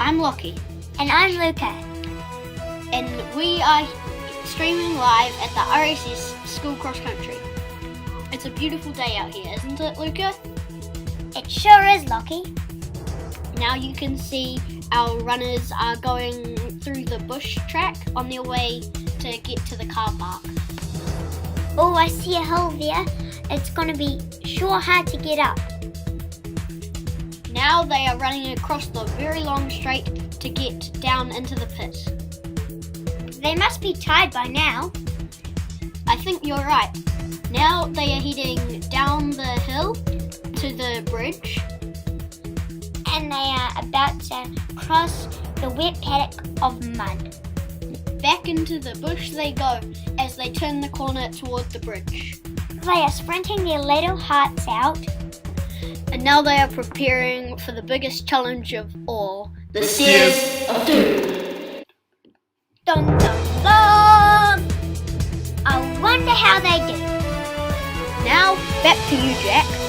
I'm Lachie. And I'm Luca. And we are streaming live at the RSS School Cross Country. It's a beautiful day out here, isn't it, Luca? It sure is, Lachie. Now you can see our runners are going through the bush track on their way to get to the car park. Oh, I see a hill there. It's going to be sure hard to get up. Now they are running across the very long straight to get down into the pit. They must be tired by now. I think you're right. Now they are heading down the hill to the bridge. And they are about to cross the wet paddock of mud. Back into the bush they go as they turn the corner toward the bridge. They are sprinting their little hearts out. And now they are preparing for the biggest challenge of all, the Stairs of Doom. Dun dun dun! I wonder how they do. Now, back to you, Jack.